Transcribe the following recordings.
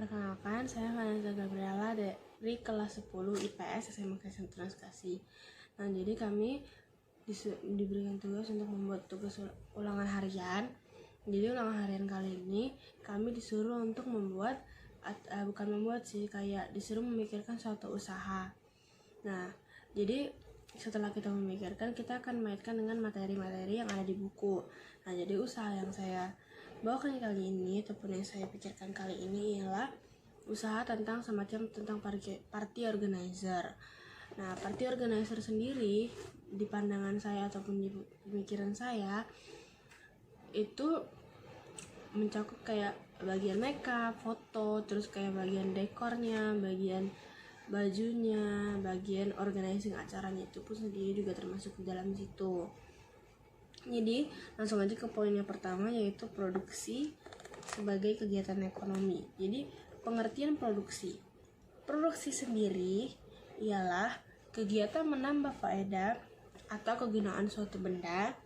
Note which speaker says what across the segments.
Speaker 1: Perkenalkan, saya Vanessa Gabriela dari kelas 10 IPS SMA Kristen Transkasih. Nah, jadi kami diberikan tugas untuk membuat tugas ulangan harian. Jadi ulangan harian kali ini kami disuruh untuk membuat, disuruh memikirkan suatu usaha. Nah, jadi setelah kita memikirkan, kita akan mengaitkan dengan materi-materi yang ada di buku. Nah, jadi usaha yang saya bawakan kali ini ataupun yang saya pikirkan kali ini ialah usaha tentang party organizer. Nah, party organizer sendiri di pandangan saya ataupun di pemikiran saya itu mencakup kayak bagian makeup, foto, terus kayak bagian dekornya, bagian bajunya, bagian organizing acaranya itu pun sendiri juga termasuk di dalam situ. Jadi langsung aja ke poin yang pertama, yaitu produksi sebagai kegiatan ekonomi. Jadi pengertian produksi sendiri ialah kegiatan menambah faedah atau kegunaan suatu benda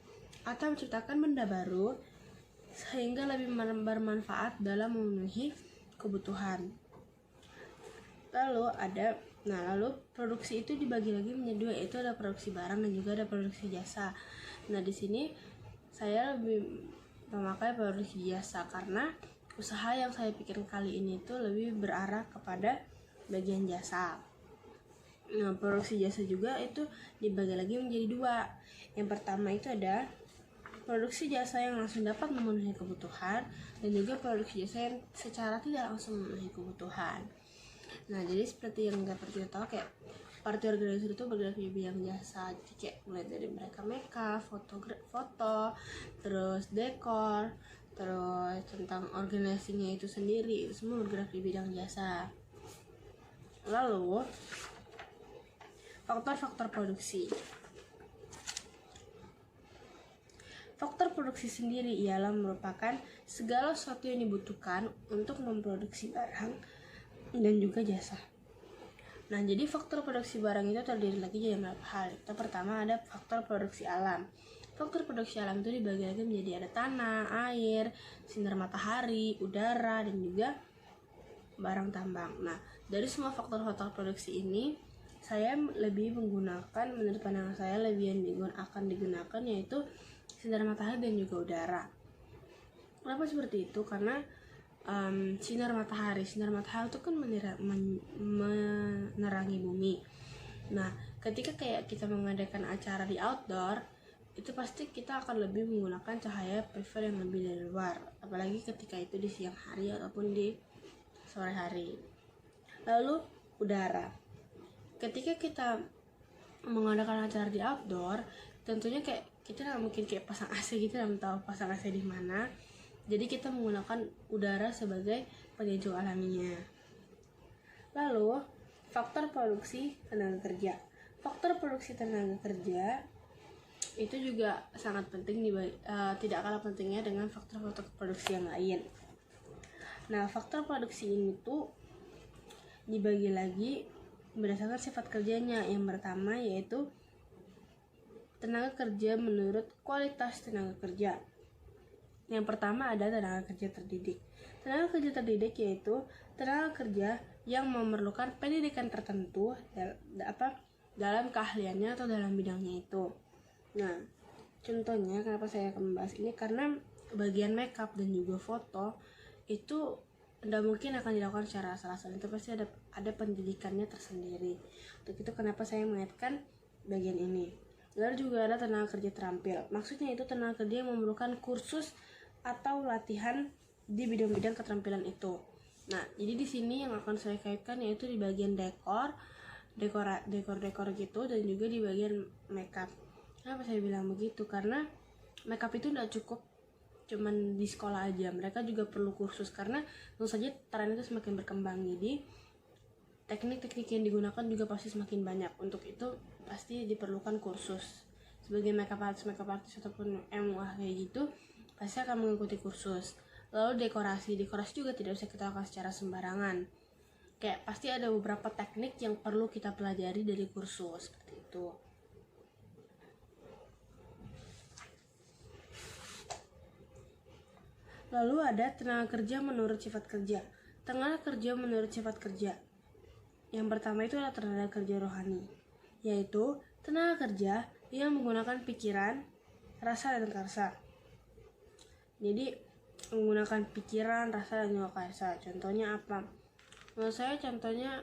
Speaker 1: atau menciptakan benda baru sehingga lebih bermanfaat dalam memenuhi kebutuhan. Lalu produksi itu dibagi lagi menjadi dua, yaitu ada produksi barang dan juga ada produksi jasa. Nah, di sini saya lebih memakai produksi jasa karena usaha yang saya pikirkan kali ini itu lebih berarah kepada bagian jasa. Nah, produksi jasa juga itu dibagi lagi menjadi dua. Yang pertama itu ada produksi jasa yang langsung dapat memenuhi kebutuhan dan juga produksi jasa yang secara tidak langsung memenuhi kebutuhan. Nah, jadi seperti yang kita tahu, kayak party organizer itu bergerak di bidang jasa. Jadi kayak mulai dari mereka makeup, foto, terus dekor, terus tentang organisasinya itu sendiri, itu semua bergerak di bidang jasa. Lalu faktor-faktor produksi. Faktor produksi sendiri ialah merupakan segala sesuatu yang dibutuhkan untuk memproduksi barang dan juga jasa. Nah, jadi faktor produksi barang itu terdiri lagi dari beberapa hal. Itu pertama ada faktor produksi alam. Faktor produksi alam itu dibagi lagi menjadi ada tanah, air, sinar matahari, udara, dan juga barang tambang. Nah, dari semua faktor-faktor produksi ini, saya lebih menggunakan, menurut pandangan saya lebih yang akan digunakan yaitu sinar matahari dan juga udara. Kenapa seperti itu? Karena sinar matahari itu kan menerangi bumi. Nah, ketika kayak kita mengadakan acara di outdoor, itu pasti kita akan lebih menggunakan cahaya prefer yang lebih dari luar, apalagi ketika itu di siang hari ataupun di sore hari. Lalu udara, ketika kita mengadakan acara di outdoor, tentunya kayak kita nggak mungkin kayak pasang AC gitu, nggak tahu pasang AC di mana. Jadi kita menggunakan udara sebagai penyejuk alaminya. Lalu faktor produksi tenaga kerja. Faktor produksi tenaga kerja itu juga sangat penting, tidak kalah pentingnya dengan faktor-faktor produksi yang lain. Nah, faktor produksi ini tuh dibagi lagi berdasarkan sifat kerjanya. Yang pertama yaitu tenaga kerja menurut kualitas tenaga kerja. Yang pertama ada tenaga kerja terdidik. Tenaga kerja terdidik yaitu tenaga kerja yang memerlukan pendidikan tertentu dalam keahliannya atau dalam bidangnya itu. Nah, contohnya kenapa saya akan membahas ini, karena bagian makeup dan juga foto itu tidak mungkin akan dilakukan secara asal-asalan, itu pasti ada pendidikannya tersendiri. Untuk itu kenapa saya mengaitkan bagian ini. Lalu juga ada tenaga kerja terampil. Maksudnya itu tenaga kerja yang memerlukan kursus atau latihan di bidang-bidang keterampilan itu. Nah, jadi di sini yang akan saya kaitkan yaitu di bagian dekor gitu, dan juga di bagian makeup. Kenapa saya bilang begitu? Karena makeup itu tidak cukup cuman di sekolah aja, mereka juga perlu kursus karena tentu saja tren itu semakin berkembang. Jadi teknik-teknik yang digunakan juga pasti semakin banyak. Untuk itu pasti diperlukan kursus. Sebagai makeup artist ataupun MUA kayak gitu, pasti akan mengikuti kursus. Lalu dekorasi juga tidak bisa kita lakukan secara sembarangan. Kayak pasti ada beberapa teknik yang perlu kita pelajari dari kursus, seperti itu. Lalu ada tenaga kerja menurut sifat kerja. tenaga kerja menurut sifat kerja. Yang pertama itu adalah tenaga kerja rohani, yaitu tenaga kerja yang menggunakan pikiran, rasa, dan karsa. Jadi menggunakan pikiran, rasa, dan juga karsa. Contohnya apa? Menurut saya contohnya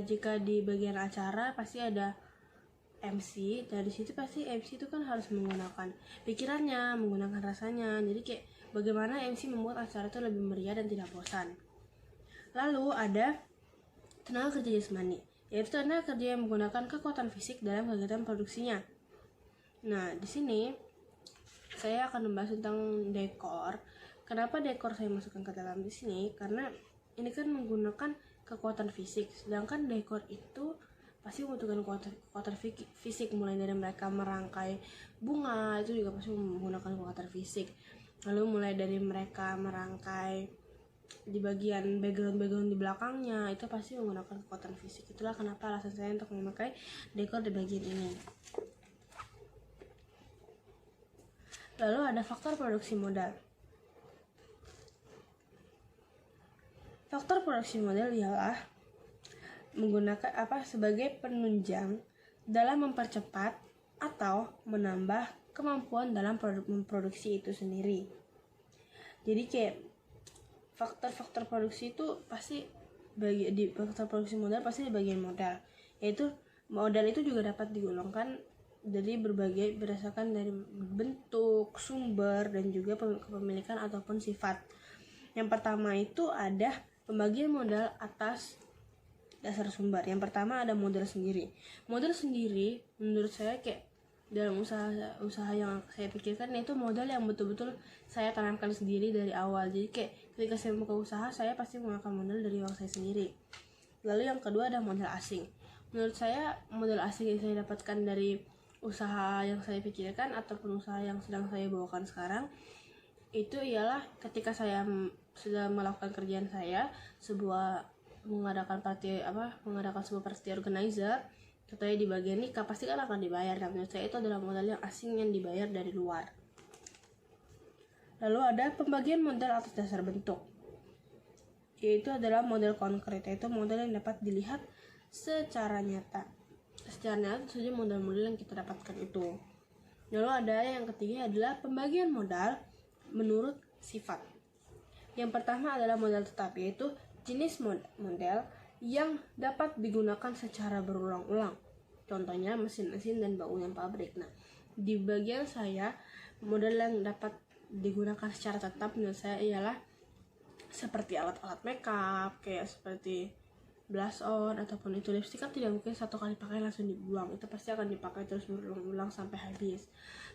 Speaker 1: jika di bagian acara pasti ada MC, dan di situ pasti MC itu kan harus menggunakan pikirannya, menggunakan rasanya. Jadi kayak bagaimana MC membuat acara itu lebih meriah dan tidak bosan. Lalu ada tenaga kerja jasmani, yaitu tenaga kerja yang menggunakan kekuatan fisik dalam kegiatan produksinya. Nah, di sini saya akan membahas tentang dekor. Kenapa dekor saya masukkan ke dalam di sini? Karena ini kan menggunakan kekuatan fisik, sedangkan dekor itu pasti membutuhkan kekuatan fisik, mulai dari mereka merangkai bunga itu juga pasti menggunakan kekuatan fisik. Lalu mulai dari mereka merangkai di bagian background di belakangnya itu pasti menggunakan kekuatan fisik. Itulah kenapa alasan saya untuk memakai dekor di bagian ini. Lalu ada faktor produksi modal. Faktor produksi modal ialah menggunakan sebagai penunjang dalam mempercepat atau menambah kemampuan dalam memproduksi itu sendiri. Jadi kayak faktor-faktor produksi itu pasti di faktor produksi modal pasti di bagian modal, yaitu modal itu juga dapat digolongkan dari berbagai berdasarkan dari bentuk, sumber, dan juga kepemilikan ataupun sifat. Yang pertama itu ada pembagian modal atas dasar sumber. Yang pertama ada modal sendiri. Modal sendiri menurut saya kayak dalam usaha yang saya pikirkan itu modal yang betul-betul saya tanamkan sendiri dari awal. Jadi kayak ketika saya membuka usaha, saya pasti menggunakan modal dari uang saya sendiri. Lalu yang kedua ada modal asing. Menurut saya modal asing yang saya dapatkan dari usaha yang saya pikirkan ataupun usaha yang sedang saya bawakan sekarang itu ialah ketika saya sudah melakukan kerjaan saya mengadakan sebuah party organizer, katanya di bagian nikah pasti kan akan dibayar. Dan menurut saya itu adalah modal yang asing yang dibayar dari luar. Lalu ada pembagian modal atas dasar bentuk, yaitu adalah modal konkret, yaitu modal yang dapat dilihat secara nyata. Secara nyata saja modal-modal yang kita dapatkan itu. Lalu ada yang ketiga adalah pembagian modal menurut sifat. Yang pertama adalah modal tetap, yaitu jenis model yang dapat digunakan secara berulang-ulang. Contohnya mesin-mesin dan bangunan pabrik. Nah, di bagian saya model yang dapat digunakan secara tetap menurut saya ialah seperti alat-alat makeup, kayak seperti blush on ataupun itu lipstick kan tidak mungkin satu kali pakai langsung dibuang, itu pasti akan dipakai terus berulang-ulang sampai habis.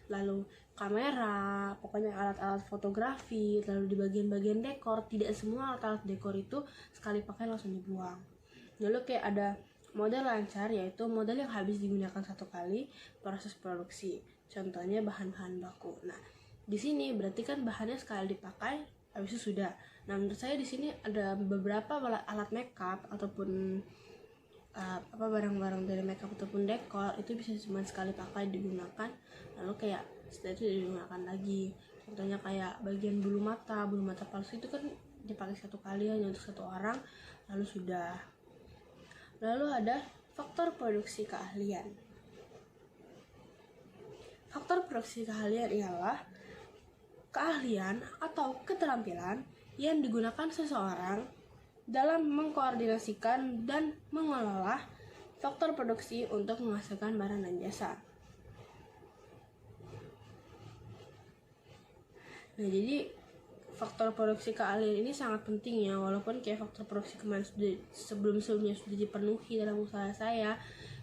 Speaker 1: Lalu kamera, pokoknya alat-alat fotografi. Lalu di bagian-bagian dekor, tidak semua alat-alat dekor itu sekali pakai langsung dibuang. Lalu kayak ada model lancar, yaitu model yang habis digunakan satu kali proses produksi. Contohnya bahan-bahan baku. Nah, di sini berarti kan bahannya sekali dipakai habis itu sudah. Nah, menurut saya di sini ada beberapa alat makeup ataupun barang-barang dari makeup ataupun dekor itu bisa cuma sekali pakai digunakan, lalu kayak setelah itu digunakan lagi. Contohnya kayak bagian bulu mata palsu itu kan dipakai satu kali hanya untuk satu orang lalu sudah. Lalu ada faktor produksi keahlian. Faktor produksi keahlian ialah keahlian atau keterampilan yang digunakan seseorang dalam mengkoordinasikan dan mengelola faktor produksi untuk menghasilkan barang dan jasa. Nah, jadi faktor produksi keahlian ini sangat penting ya, walaupun kayak faktor produksi kemarin sebelumnya sudah dipenuhi dalam usaha saya,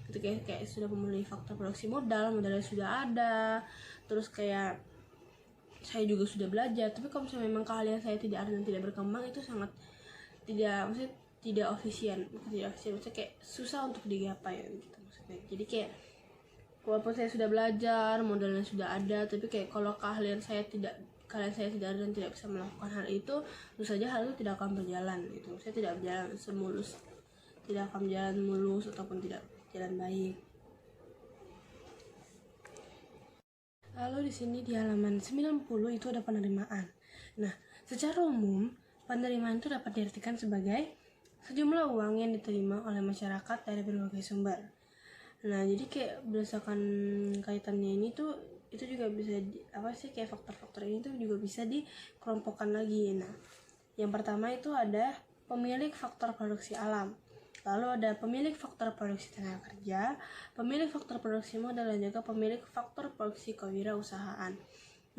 Speaker 1: ketika kayak sudah memenuhi faktor produksi modalnya sudah ada, terus kayak saya juga sudah belajar. Tapi kalau misalnya memang keahlian saya tidak ada dan tidak berkembang, itu sangat tidak efisien, maksudnya kayak susah untuk digapai gitu maksudnya. Jadi kayak walaupun saya sudah belajar, modalnya sudah ada, tapi kayak kalau keahlian saya tidak ada dan tidak bisa melakukan hal itu, tentu saja hal itu tidak akan berjalan gitu. Saya tidak akan berjalan mulus ataupun tidak jalan baik. Lalu di sini di halaman 90 itu ada penerimaan. Nah, secara umum Penerimaan itu dapat diartikan sebagai sejumlah uang yang diterima oleh masyarakat dari berbagai sumber. Nah, jadi kayak berdasarkan kaitannya ini tuh itu juga bisa kayak faktor-faktor ini tuh juga bisa dikelompokkan lagi. Nah, yang pertama itu ada pemilik faktor produksi alam. Lalu ada pemilik faktor produksi tenaga kerja, pemilik faktor produksi modal, dan juga pemilik faktor produksi kewirausahaan.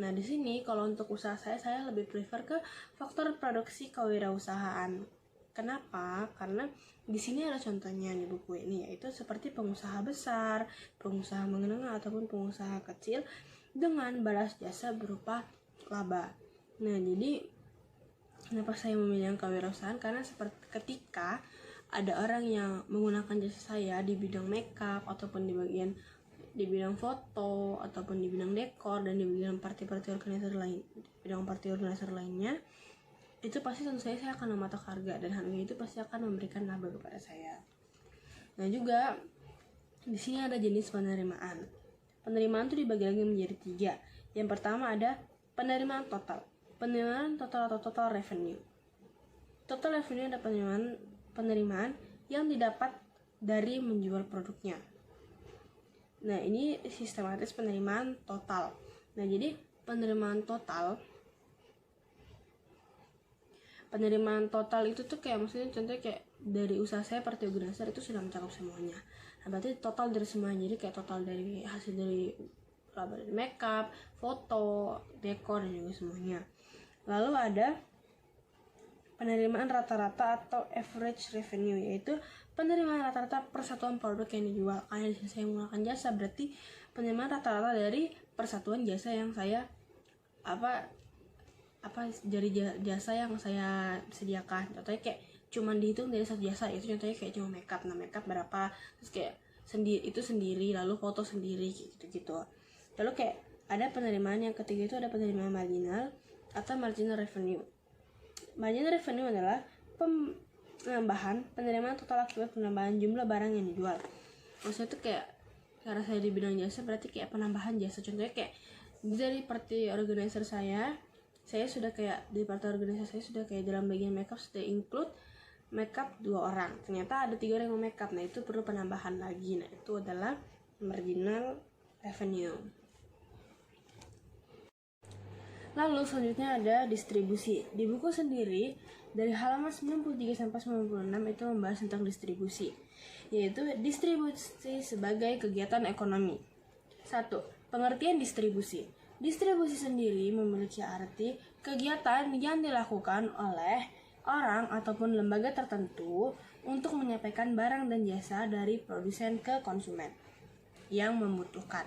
Speaker 1: Nah, di sini kalau untuk usaha saya lebih prefer ke faktor produksi kewirausahaan. Kenapa? Karena di sini ada contohnya di buku ini, yaitu seperti pengusaha besar, pengusaha menengah, ataupun pengusaha kecil dengan balas jasa berupa laba. Nah, jadi kenapa saya memilih kewirausahaan? Karena seperti ketika ada orang yang menggunakan jasa saya di bidang makeup ataupun di bidang foto ataupun di bidang dekor dan di bidang party organizer lainnya, itu pasti tentu saya akan mematok harga, dan harga itu pasti akan memberikan laba kepada saya. Nah, juga di sini ada jenis penerimaan. Penerimaan itu dibagi lagi menjadi 3. Yang pertama ada penerimaan total. Penerimaan total atau total revenue. Total revenue ada penerimaan yang didapat dari menjual produknya. Nah, ini sistematis penerimaan total. Nah, jadi penerimaan total itu tuh kayak maksudnya contohnya kayak dari usaha saya party organizer itu sudah mencakup semuanya. Nah, berarti total dari semuanya. Jadi kayak total dari hasil dari makeup, foto, dekor, dan juga semuanya. Lalu ada penerimaan rata-rata atau average revenue, yaitu penerimaan rata-rata persatuan produk yang dijual. Karena saya menggunakan jasa, berarti penerimaan rata-rata dari persatuan jasa yang saya dari jasa yang saya sediakan. Contohnya kayak cuman dihitung dari satu jasa, itu contohnya kayak cuma makeup. Nah, makeup berapa, terus kayak sendiri, lalu foto sendiri gitu. Lalu kayak ada penerimaan yang ketiga, itu ada penerimaan marginal atau marginal revenue. Marginal revenue adalah penambahan penerimaan total akibat penambahan jumlah barang yang dijual. Maksudnya itu kayak karena saya di bidang jasa, berarti kayak penambahan jasa. Contohnya kayak dari party organizer saya sudah kayak di party organizer saya sudah kayak dalam bagian makeup sudah include makeup 2 orang. Ternyata ada 3 orang yang mau makeup. Nah, itu perlu penambahan lagi. Nah, itu adalah marginal revenue. Lalu selanjutnya ada distribusi. Di buku sendiri dari halaman 93 sampai 96 itu membahas tentang distribusi, yaitu distribusi sebagai kegiatan ekonomi. 1. Pengertian distribusi. Distribusi sendiri memiliki arti kegiatan yang dilakukan oleh orang ataupun lembaga tertentu untuk menyampaikan barang dan jasa dari produsen ke konsumen yang membutuhkan.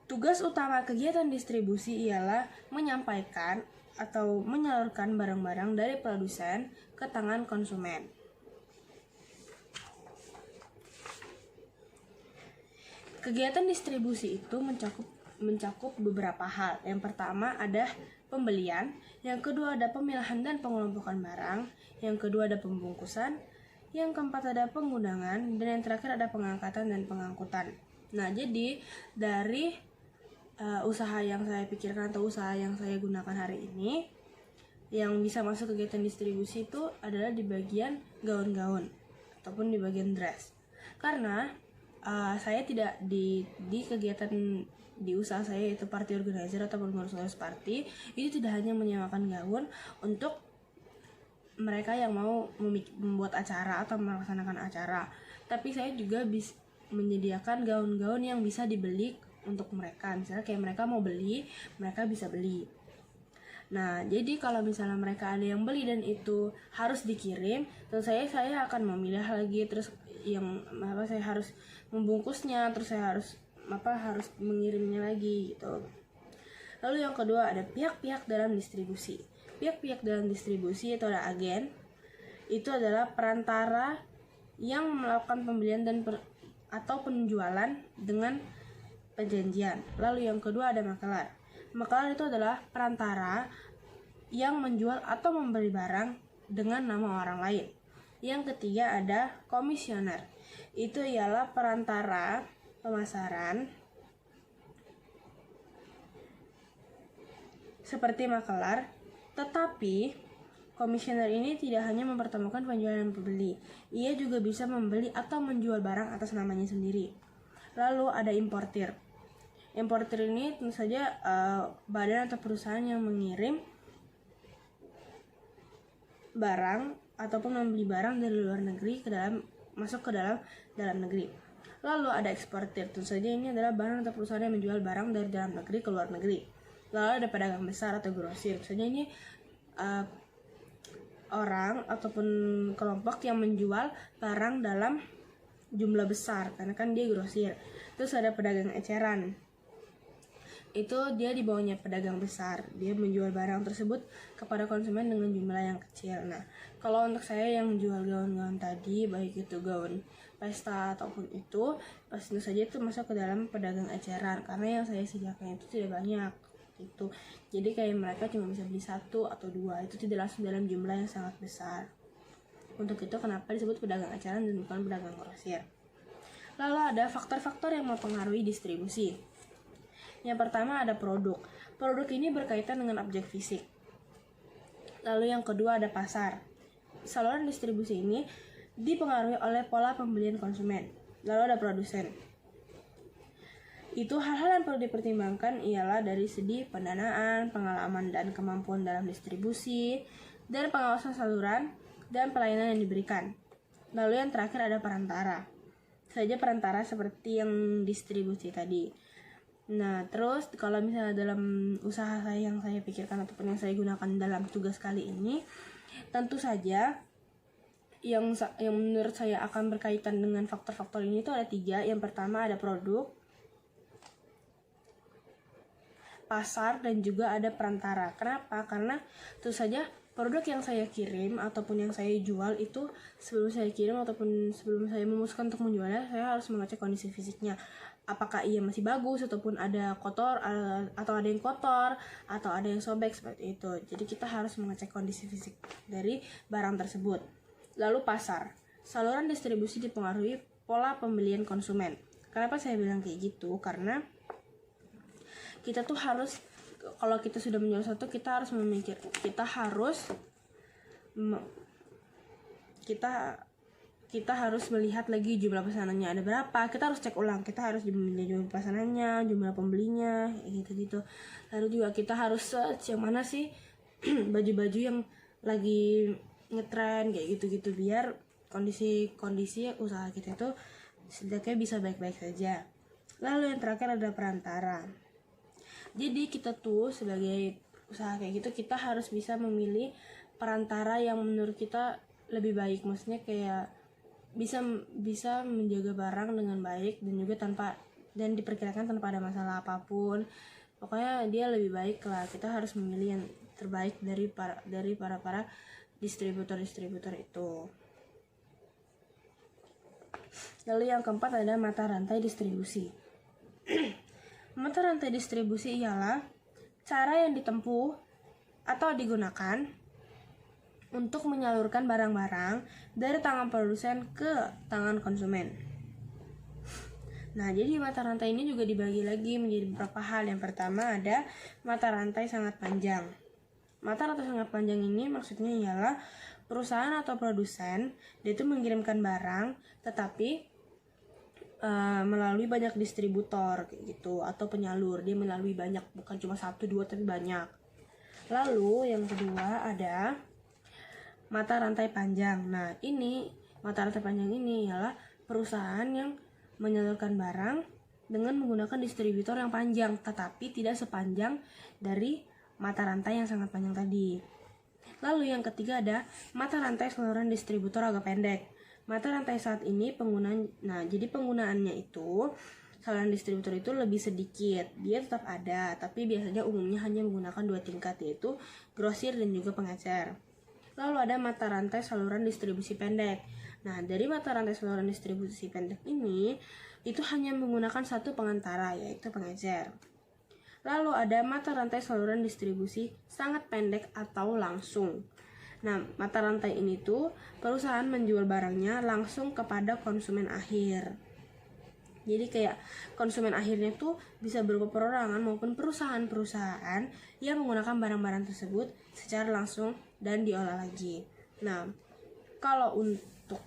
Speaker 1: Tugas utama kegiatan distribusi ialah menyampaikan atau menyalurkan barang-barang dari produsen ke tangan konsumen. Kegiatan distribusi itu mencakup beberapa hal. Yang pertama ada pembelian, yang kedua ada pemilahan dan pengelompokan barang, yang kedua ada pembungkusan, yang keempat ada pengundangan, dan yang terakhir ada pengangkatan dan pengangkutan. Nah, jadi dari usaha yang saya pikirkan atau usaha yang saya gunakan hari ini, yang bisa masuk kegiatan distribusi itu adalah di bagian gaun-gaun ataupun di bagian dress. Karena saya tidak di kegiatan di usaha saya, yaitu party organizer ataupun ngurus party, itu tidak hanya menyewakan gaun untuk mereka yang mau membuat acara atau melaksanakan acara, tapi saya juga bisa menyediakan gaun-gaun yang bisa dibeli untuk mereka. Misalnya kayak mereka mau beli, mereka bisa beli. Nah, jadi kalau misalnya mereka ada yang beli dan itu harus dikirim, terus saya akan memilah lagi, terus yang saya harus membungkusnya, terus saya harus mengirimnya lagi gitu. Lalu yang kedua ada pihak-pihak dalam distribusi. Pihak-pihak dalam distribusi itu ada agen. Itu adalah perantara yang melakukan pembelian dan atau penjualan dengan perjanjian. Lalu yang kedua ada makelar. Makelar itu adalah perantara yang menjual atau membeli barang dengan nama orang lain. Yang ketiga ada komisioner. Itu ialah perantara pemasaran seperti makelar Tetapi komisioner ini tidak hanya mempertemukan penjual dan pembeli, ia juga bisa membeli atau menjual barang atas namanya sendiri. Lalu ada importir. Importir ini tentu saja badan atau perusahaan yang mengirim barang ataupun membeli barang dari luar negeri masuk ke dalam negeri. Lalu ada eksportir. Tentu saja ini adalah badan atau perusahaan yang menjual barang dari dalam negeri ke luar negeri. Lalu ada pedagang besar atau grosir. Misalnya ini orang ataupun kelompok yang menjual barang dalam jumlah besar karena kan dia grosir. Terus ada pedagang eceran. Itu dia di bawahnya pedagang besar. Dia menjual barang tersebut kepada konsumen dengan jumlah yang kecil. Nah, kalau untuk saya yang menjual gaun-gaun tadi, baik itu gaun pesta ataupun itu, tentu saja itu masuk ke dalam pedagang eceran karena yang saya sediakan itu tidak banyak. Itu jadi kayak mereka cuma bisa beli 1 atau 2, itu tidak langsung dalam jumlah yang sangat besar. Untuk itu kenapa disebut pedagang eceran dan bukan pedagang grosir. Lalu ada faktor-faktor yang mempengaruhi distribusi. Yang pertama ada produk. Produk ini berkaitan dengan objek fisik. Lalu yang kedua ada pasar. Saluran distribusi ini dipengaruhi oleh pola pembelian konsumen. Lalu ada produsen. Itu hal-hal yang perlu dipertimbangkan ialah dari segi pendanaan, pengalaman dan kemampuan dalam distribusi, dan pengawasan saluran dan pelayanan yang diberikan. Lalu yang terakhir ada perantara. Saja perantara seperti yang distribusi tadi. Nah, terus kalau misalnya dalam usaha saya yang saya pikirkan ataupun yang saya gunakan dalam tugas kali ini, tentu saja yang menurut saya akan berkaitan dengan faktor-faktor ini itu ada 3. Yang pertama ada produk, pasar, dan juga ada perantara. Kenapa? Karena tentu saja produk yang saya kirim ataupun yang saya jual itu sebelum saya kirim ataupun sebelum saya memutuskan untuk menjualnya, saya harus mengecek kondisi fisiknya. Apakah ia masih bagus ataupun ada kotor atau ada yang kotor atau ada yang sobek seperti itu. Jadi kita harus mengecek kondisi fisik dari barang tersebut. Lalu pasar. Saluran distribusi dipengaruhi pola pembelian konsumen. Kenapa saya bilang kayak gitu? Karena kita tuh harus, kalau kita sudah menjual satu, kita harus kita harus melihat lagi jumlah pesanannya ada berapa. Kita harus cek ulang, kita harus jumlah pesanannya, jumlah pembelinya, gitu-gitu. Lalu juga kita harus search yang mana sih baju-baju yang lagi ngetren kayak gitu-gitu, biar kondisi usaha kita itu setidaknya bisa baik-baik saja. Lalu yang terakhir ada perantara. Jadi kita tuh sebagai usaha kayak gitu, kita harus bisa memilih perantara yang menurut kita lebih baik, maksudnya kayak bisa menjaga barang dengan baik dan diperkirakan tanpa ada masalah apapun. Pokoknya dia lebih baik lah. Kita harus memilih yang terbaik dari para distributor itu. Lalu yang keempat ada mata rantai distribusi. Mata rantai distribusi ialah cara yang ditempuh atau digunakan untuk menyalurkan barang-barang dari tangan produsen ke tangan konsumen. Nah, jadi mata rantai ini juga dibagi lagi menjadi beberapa hal. Yang pertama ada mata rantai sangat panjang. Mata rantai sangat panjang ini maksudnya ialah perusahaan atau produsen dia itu mengirimkan barang tetapi melalui banyak distributor kayak gitu atau penyalur. Dia melalui banyak, bukan cuma 1-2 tapi banyak. Lalu yang kedua ada mata rantai panjang. Nah, mata rantai panjang ini ialah perusahaan yang menyalurkan barang dengan menggunakan distributor yang panjang, tetapi tidak sepanjang dari mata rantai yang sangat panjang tadi. Lalu yang ketiga ada mata rantai saluran distributor agak pendek. Mata rantai saat ini jadi penggunaannya itu saluran distributor itu lebih sedikit. Dia tetap ada, tapi biasanya umumnya hanya menggunakan 2 tingkat, yaitu grosir dan juga pengecer. Lalu ada mata rantai saluran distribusi pendek. Nah, dari mata rantai saluran distribusi pendek ini, itu hanya menggunakan 1 pengantara, yaitu pengecer. Lalu ada mata rantai saluran distribusi sangat pendek atau langsung. Nah, mata rantai ini tuh perusahaan menjual barangnya langsung kepada konsumen akhir. Jadi kayak konsumen akhirnya tuh bisa berupa perorangan maupun perusahaan-perusahaan yang menggunakan barang-barang tersebut secara langsung dan diolah lagi. Nah, kalau untuk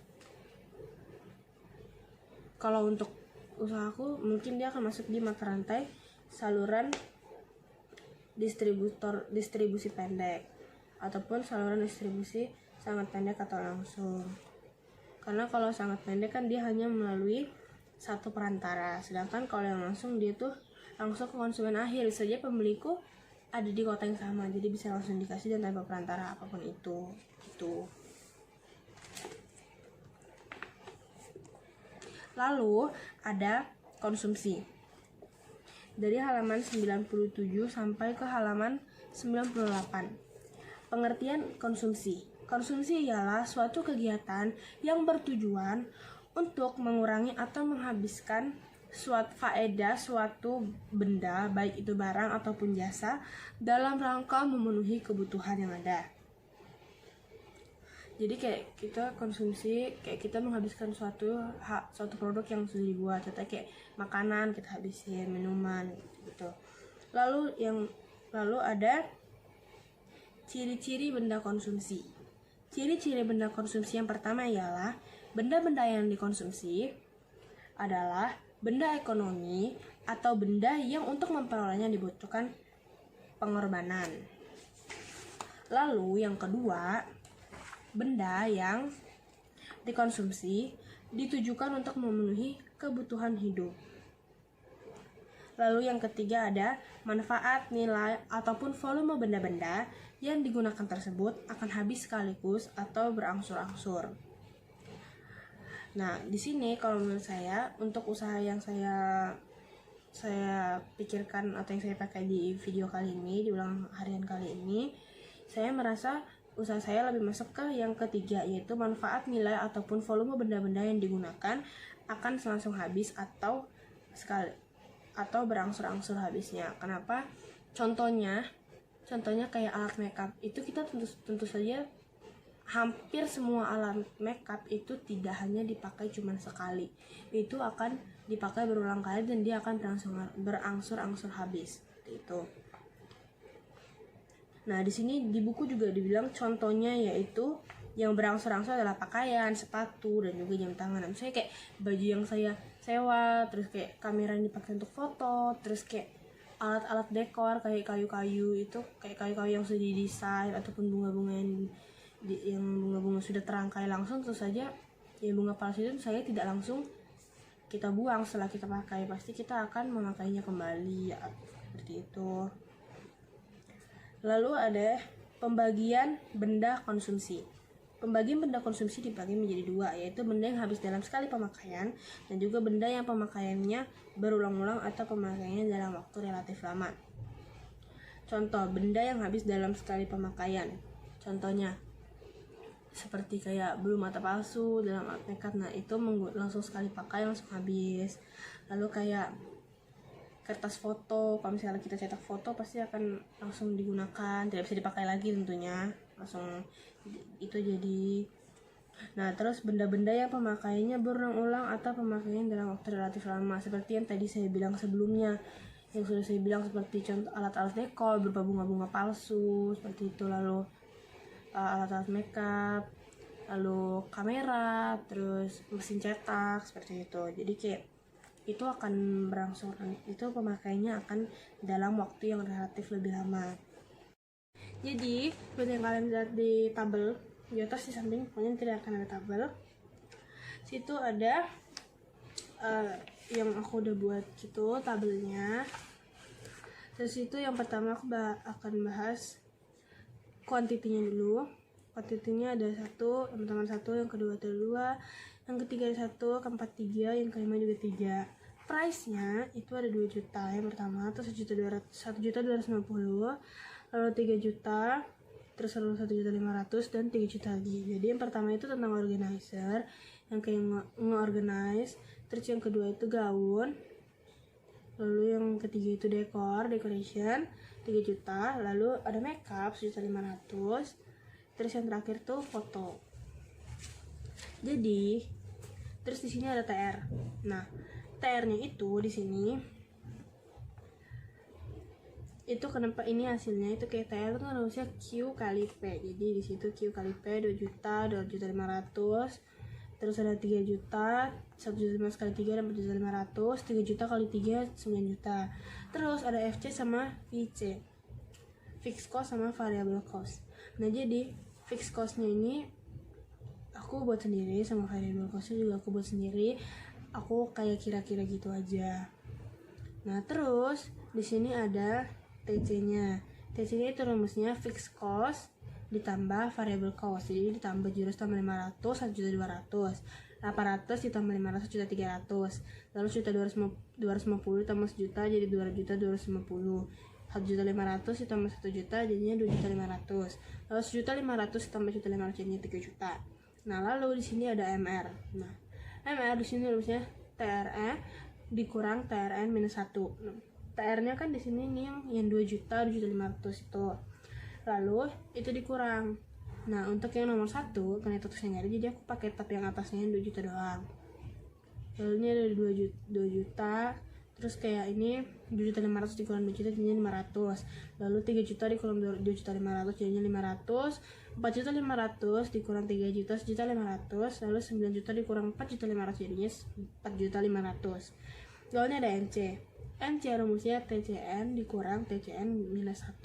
Speaker 1: usahaku mungkin dia akan masuk di mata rantai saluran distribusi pendek ataupun saluran distribusi sangat pendek atau langsung. Karena kalau sangat pendek kan dia hanya melalui satu perantara, sedangkan kalau yang langsung dia tuh langsung ke konsumen akhir, saja pembeliku ada di kota yang sama, jadi bisa langsung dikasih dan tanpa perantara apapun itu. Lalu ada konsumsi. Dari halaman 97 sampai ke halaman 98. Pengertian konsumsi. Konsumsi ialah suatu kegiatan yang bertujuan untuk mengurangi atau menghabiskan suatu benda, baik itu barang ataupun jasa, dalam rangka memenuhi kebutuhan yang ada. Jadi kayak kita konsumsi, kayak kita menghabiskan suatu produk yang sudah dibuat, contohnya kayak makanan kita habisin, minuman gitu. Lalu ada ciri-ciri benda konsumsi. Ciri-ciri benda konsumsi yang pertama ialah benda-benda yang dikonsumsi adalah benda ekonomi atau benda yang untuk memperolehnya dibutuhkan pengorbanan. Lalu yang kedua, benda yang dikonsumsi ditujukan untuk memenuhi kebutuhan hidup. Lalu yang ketiga ada manfaat, nilai, ataupun volume benda-benda yang digunakan tersebut akan habis sekaligus atau berangsur-angsur. Nah, di sini kalau menurut saya, untuk usaha yang saya pikirkan atau yang saya pakai di video kali ini, di ulang harian kali ini, saya merasa usaha saya lebih masuk ke yang ketiga, yaitu manfaat, nilai, ataupun volume benda-benda yang digunakan akan langsung habis atau berangsur-angsur habisnya. Kenapa? Contohnya kayak alat makeup itu kita tentu saja hampir semua alat makeup itu tidak hanya dipakai cuma sekali, itu akan dipakai berulang kali dan dia akan berangsur-angsur habis itu. Nah, di sini di buku juga dibilang contohnya yaitu yang berangsur-angsur adalah pakaian, sepatu, dan juga jam tangan. Misalnya kayak baju yang saya sewa, terus kayak kamera yang dipakai untuk foto, terus kayak alat-alat dekor kayak kayu-kayu itu, kayak kayu-kayu yang sudah didesain ataupun bunga-bunga yang bunga-bunga sudah terangkai langsung, terus saja ya bunga palsu itu saya tidak langsung kita buang setelah kita pakai, pasti kita akan memakainya kembali ya, seperti itu. Lalu ada pembagian benda konsumsi. Pembagian benda konsumsi dibagi menjadi dua, yaitu benda yang habis dalam sekali pemakaian dan juga benda yang pemakaiannya berulang-ulang atau pemakaiannya dalam waktu relatif lama. Contoh benda yang habis dalam sekali pemakaian, contohnya seperti kayak bulu mata palsu dalam alat makeup, nah itu langsung sekali pakai langsung habis. Lalu kayak kertas foto, kalau misalnya kita cetak foto pasti akan langsung digunakan, tidak bisa dipakai lagi tentunya, langsung itu jadi. Nah, terus benda-benda yang pemakaiannya berulang-ulang atau pemakaian dalam waktu relatif lama, seperti yang tadi saya bilang sebelumnya, yang sudah saya bilang seperti contoh alat-alat dekor berupa bunga-bunga palsu seperti itu, lalu alat-alat makeup, lalu kamera, terus mesin cetak seperti itu. Jadi kayak itu akan berangsur, itu pemakaiannya akan dalam waktu yang relatif lebih lama. Jadi seperti yang kalian lihat di tabel di atas, di samping pokoknya tidak akan ada tabel, situ ada yang aku udah buat gitu tabelnya. Terus itu yang pertama aku akan bahas kuantitinya dulu. Kuantitinya ada 1, yang pertama 1, yang kedua ada 2, yang ketiga ada 1, keempat 3, yang kelima juga 3. Price-nya itu ada 2 juta yang pertama, terus 1.250.000, lalu 3 juta, terus lalu 1.500.000 dan 3 juta lagi. Jadi yang pertama itu tentang organizer, yang kayak nge-organize, terus yang kedua itu gaun, lalu yang ketiga itu decoration 3 juta, lalu ada makeup 1.500.000, terus yang terakhir tuh foto. Jadi terus di sini ada TR. Nah, TR-nya itu di sini itu kenapa ini hasilnya itu kayak TR itu harusnya Q kali P. Jadi di situ Q kali P 2 juta, 2.500.000. Terus ada 3 juta, 1 juta 5 kali 3 dan 4.500.000. 3 juta kali 3 9 juta. Terus ada FC sama VC, fixed cost sama variable cost. Nah jadi fixed costnya ini aku buat sendiri, sama variable costnya juga aku buat sendiri. Aku kayak kira-kira gitu aja. Nah terus di sini ada TC-nya. TC-nya itu rumusnya fixed cost ditambah variable cost. Jadi ditambah juros tambah 500, 1.200.000. 800 ditambah 500, 1.300.000. Lalu 1.250 tambah 1 juta jadi 2.250.000. 1.500.000 ditambah 1 juta jadinya 2.500.000. Lalu 1.500.000 tambah 1.500.000 jadinya 3 juta. Nah lalu di sini ada MR. Nah MR di sini rumusnya TRE dikurang TRN minus 1. TR-nya kan di sini nih yang 2 juta, 2.500.000 itu. Lalu itu dikurang. Nah, untuk yang nomor 1 karena itu terusnya nggak ada, jadi aku pakai tab yang atasnya yang 2 juta doang. Lalu ini ada 2 juta. Terus kayak ini 2.500.000 dikurang 2 juta jadinya 500. Lalu 3 juta dikurang 2.500.000 jadinya 500. 4.500.000 dikurang 3 juta 1.500.000. Lalu 9 juta dikurang 4.500.000 jadinya 4.500.000. Lalu ini ada NC. NC rumusnya TCN dikurang TCN minus 1.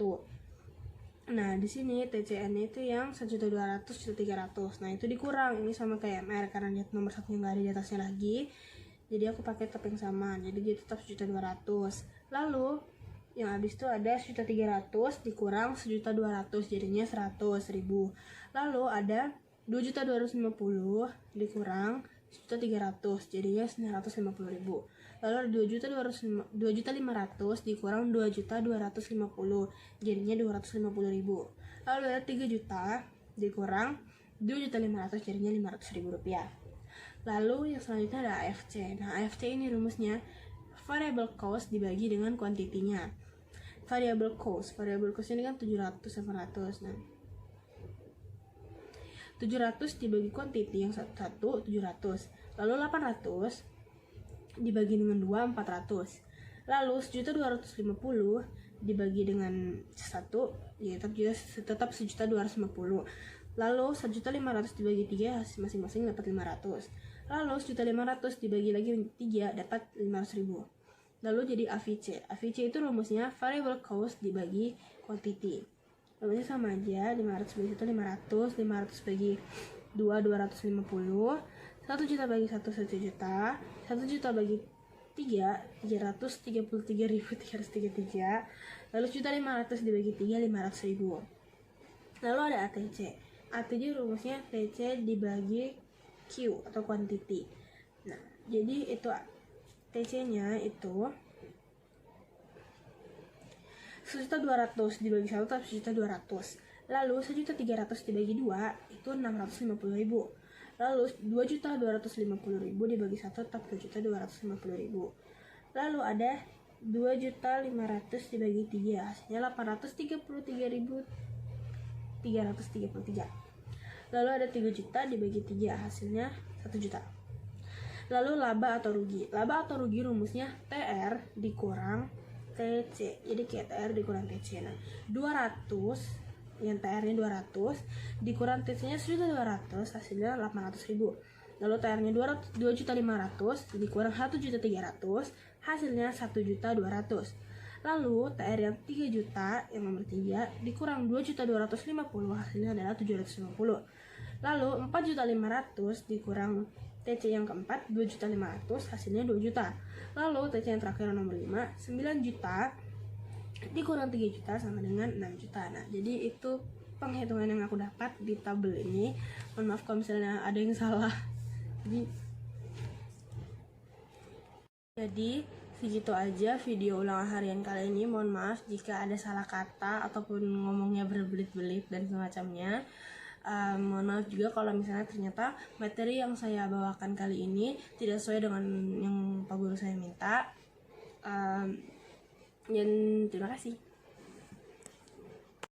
Speaker 1: Nah di sini TCN itu yang 1.200.000, 1.300.000. Nah itu dikurang, ini sama kayak MR karena nomor 1 nggak ada di atasnya lagi. Jadi aku pakai tab yang sama, jadi dia tetap 1.200.000. Lalu yang habis itu ada 1.300.000 dikurang 1.200.000 jadinya 100.000. Lalu ada 2.250.000 dikurang 1.300.000 jadinya 950.000. Lalu ada 2.500.000 dikurang 2.250.000 jadinya 250.000. Lalu ada 3 juta dikurang 2.500.000 jadinya 500.000 rupiah. Lalu yang selanjutnya ada AFC. Nah AFC ini rumusnya variable cost dibagi dengan kuantitinya. Variable cost ini kan 700 sama 100. Nah 700 dibagi kuantiti yang 1 700. Lalu 800 dibagi dengan 2 400. Lalu 1.250 dibagi dengan 1 ya tetap 1.250. Lalu 1.500 dibagi 3 masing-masing dapat 500. Lalu 1.500 dibagi lagi 3 dapat 500.000. Lalu jadi AVC. AVC itu rumusnya variable cost dibagi quantity. Rumusnya sama aja, 500 bagi 1 500, 500 bagi 2 250, 1 juta bagi 1 1 juta, 1 juta bagi 3 333.333. Lalu 1.500 dibagi 3 500.000. Lalu ada ATC. ATC rumusnya TC dibagi Q atau quantity. Nah, jadi itu TC-nya itu 1.200 dibagi 1 tetap 1.200. Lalu 1.300 dibagi 2 itu 650.000. Lalu 2.250.000 dibagi 1 tetap 2.250.000. Lalu ada 2.500 dibagi 3 hasilnya 833.333. Lalu ada 3 juta dibagi 3 hasilnya 1 juta. Lalu laba atau rugi. Laba atau rugi rumusnya TR dikurang TC. Jadi kayak TR dikurang TC. Nah, 200 yang TR-nya 200 dikurang TC-nya 1.200 hasilnya 800.000. Lalu TR-nya 2.500 dikurang 1.300 hasilnya 1.200. Lalu TR yang 3 juta yang nomor 3 dikurang 2.250 hasilnya adalah 750. Lalu 4.500 dikurang TC yang keempat 2.500 hasilnya 2 juta. Lalu TC yang terakhir nomor 5 9 juta dikurang 3 juta sama dengan 6 juta. Nah jadi itu penghitungan yang aku dapat di tabel ini. Mohon maaf kalau misalnya ada yang salah. Jadi segitu aja video ulangan harian kali ini. Mohon maaf jika ada salah kata ataupun ngomongnya berbelit-belit dan semacamnya. Mohon maaf juga kalau misalnya ternyata materi yang saya bawakan kali ini tidak sesuai dengan yang Pak Guru saya minta. Dan terima kasih.